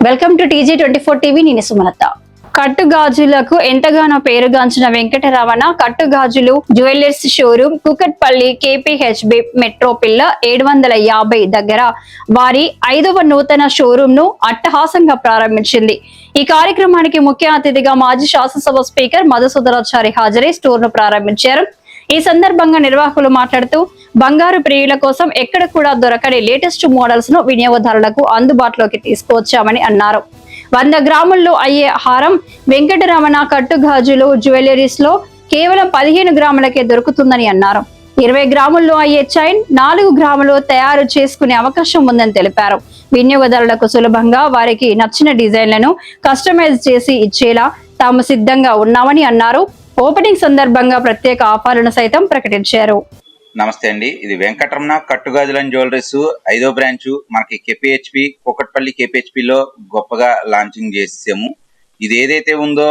Welcome to TG24 TV. నేను సుమలత. కట్టుగాజులకు ఎంతగానో పేరుగాంచిన Venkataramana Kattugajulu jewellers showroom Kukatpally KPHB metro pillar 750 దగ్గర వారి 5వ నూతన షోరూమ్ ను అట్టహాసంగా ప్రారంభించింది. ఈ కార్యక్రమానికి ముఖ్య అతిథిగా మాజీ శాసనసభ స్పీకర్ మధుసూదనాచారి హాజరై స్టోర్ ను ప్రారంభించారు. ఈ సందర్భంగా నిర్వాహకులు మాట్లాడుతూ బంగారు ప్రియుల కోసం ఎక్కడ కూడా దొరకని లేటెస్ట్ మోడల్స్ ను వినియోగదారులకు అందుబాటులోకి తీసుకువచ్చామని అన్నారు. 100 గ్రాముల్లో అయ్యే హారం వెంకటరమణ కట్టుగాజులు జ్యువెలరీస్ లో కేవలం 15 గ్రాములకే దొరుకుతుందని అన్నారు. 20 గ్రాముల్లో అయ్యే చైన్ 4 గ్రాములు తయారు చేసుకునే అవకాశం ఉందని తెలిపారు. వినియోగదారులకు సులభంగా వారికి నచ్చిన డిజైన్లను కస్టమైజ్ చేసి ఇచ్చేలా తాము సిద్ధంగా ఉన్నామని అన్నారు. ఓపెనింగ్ సందర్భంగా ప్రత్యేక ఆఫర్లను సైతం ప్రకటించారు. నమస్తే అండి, ఇది వెంకటరమణ కట్టుగాజుల జ్యువెలరీస్ 5వ బ్రాంచ్ మనకి కుకట్పల్లి KPHBలో గొప్పగా లాంచింగ్ చేసాము. ఇది ఏదైతే ఉందో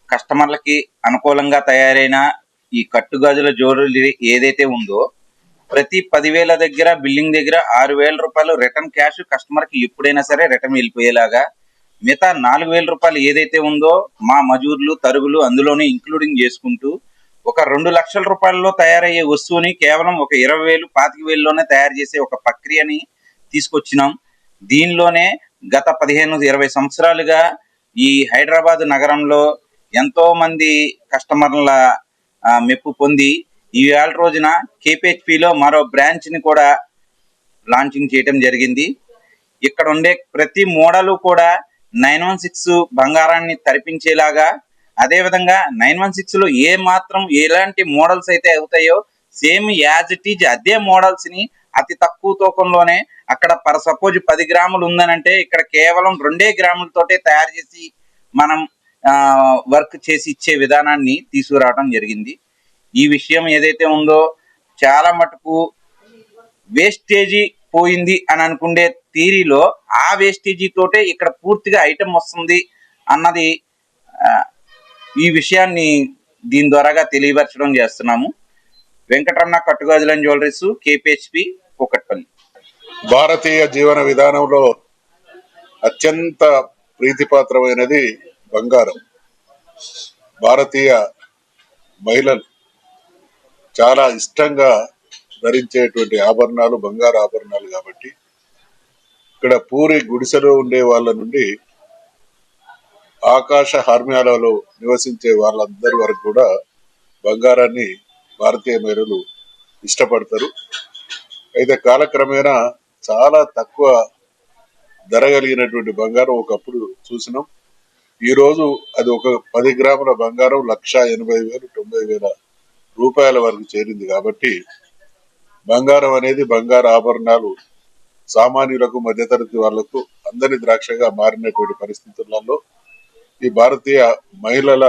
కస్టమర్లకి అనుకూలంగా తయారైన ఈ కట్టుగాజుల జ్యువెలరీ ఏదైతే ఉందో ప్రతి 10,000 దగ్గర బిల్లింగ్ దగ్గర 6,000 రూపాయలు రిటర్న్ క్యాష్ కస్టమర్కి ఎప్పుడైనా సరే రిటర్న్ వెళ్ళిపోయేలాగా, మిగతా 4,000 రూపాయలు ఏదైతే ఉందో మా మజూర్లు తరుగులు అందులోనే ఇంక్లూడింగ్ చేసుకుంటూ ఒక 2 లక్షల రూపాయల్లో తయారయ్యే వస్తువుని కేవలం ఒక 20,000 25,000లోనే తయారు చేసే ఒక ప్రక్రియని తీసుకొచ్చినాం. దీనిలోనే గత 15-20 సంవత్సరాలుగా ఈ హైదరాబాద్ నగరంలో ఎంతో మంది కస్టమర్ల మెప్పు పొంది ఈవేళ రోజున KPHBలో మరో బ్రాంచ్ ని కూడా లాంచింగ్ చేయడం జరిగింది. ఇక్కడ ఉండే ప్రతి మోడలు కూడా 916 బంగారాన్ని తరిపించేలాగా, అదే విధంగా 916లో ఏ మాత్రం ఎలాంటి మోడల్స్ అయితే అవుతాయో సేమ్ యాజ్ ఇట్ ఈజ్ అదే మోడల్స్ ని అతి తక్కువ తూకంలోనే, అక్కడ పర్ సపోజ్ 10 గ్రాములు ఉందనంటే ఇక్కడ కేవలం 2 గ్రాములతోటే తయారు చేసి మనం వర్క్ చేసి ఇచ్చే విధానాన్ని తీసుకురావడం జరిగింది. ఈ విషయం ఏదైతే ఉందో చాలా మటుకు వేస్టేజీ పోయింది అని అనుకునే థియరీలో ఆ వేస్టేజీ తోటే ఇక్కడ పూర్తిగా ఐటమ్ వస్తుంది అన్నది ఈ విషయాన్ని దీని ద్వారాగా తెలియపరచడం చేస్తున్నాము. వెంకటరమణ కట్టుగాజుల జ్యువెలరీస్ KPHB కుకట్పల్లి. భారతీయ జీవన విధానంలో అత్యంత ప్రీతిపాత్రమైనది బంగారం. భారతీయ మహిళలు చాలా ఇష్టంగా ధరించేటువంటి ఆభరణాలు బంగారు ఆభరణాలు కాబట్టి ఇక్కడ పూరి గుడిసెలో ఉండే వాళ్ళ నుండి ఆకాశ హార్మ్యాలలో నివసించే వాళ్ళందరి వరకు కూడా బంగారాన్ని భారతీయ మహిళలు ఇష్టపడతారు. అయితే కాలక్రమేణా చాలా తక్కువ ధర కలిగినటువంటి బంగారం ఒకప్పుడు చూసినాం. ఈరోజు అది ఒక 10 గ్రాముల బంగారం 1,80,000 90,000 రూపాయల వరకు చేరింది. కాబట్టి బంగారం అనేది, బంగారు ఆభరణాలు సామాన్యులకు మధ్యతరగతి వాళ్లకు అందని ద్రాక్షగా మారినటువంటి పరిస్థితులలో ఈ భారతీయ మహిళల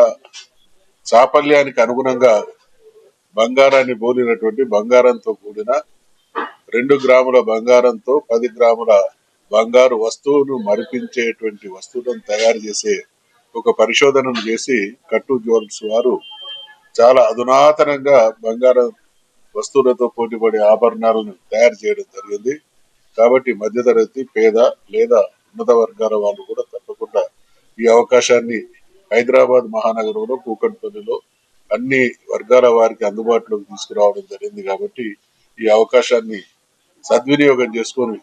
చాపల్యానికి అనుగుణంగా బంగారాన్ని పోలినటువంటి బంగారంతో కూడిన 2 గ్రాముల బంగారంతో 10 గ్రాముల బంగారు వస్తువును మరిపించేటువంటి వస్తువులను తయారు చేసే ఒక పరిశోధనను చేసి కట్టు జ్యువెలర్స్ వారు చాలా అధునాతనంగా బంగారం వస్తువులతో పోటీపడే ఆభరణాలను తయారు చేయడం జరిగింది. కాబట్టి మధ్యతరగతి, పేద లేదా ఉన్నత వర్గాల వాళ్ళు కూడా తప్పకుండా ఈ అవకాశాన్ని హైదరాబాద్ మహానగరంలో కూకట్పల్లిలో అన్ని వర్గాల వారికి అందుబాటులోకి తీసుకురావడం జరిగింది. కాబట్టి ఈ అవకాశాన్ని సద్వినియోగం చేసుకొని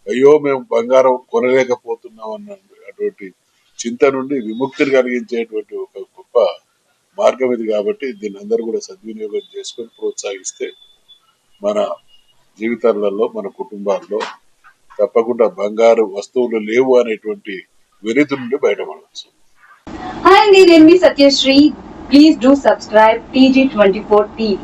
అయ్యో మేము బంగారం కొనలేకపోతున్నాం అన్నటువంటి చింత నుండి విముక్తిని కలిగించేటువంటి ఒక గొప్ప మార్గం ఇది. కాబట్టి దీన్ని అందరూ కూడా సద్వినియోగం చేసుకొని ప్రోత్సహిస్తే మన జీవితాలలో, మన కుటుంబాల్లో తప్పకుండా బంగారు వస్తువులు లేవు అనేటువంటి వెలితి నుండి బయటపడవచ్చు. హాయ్ అండి, నేను మీ Satyasri. Please do subscribe TG24 TV.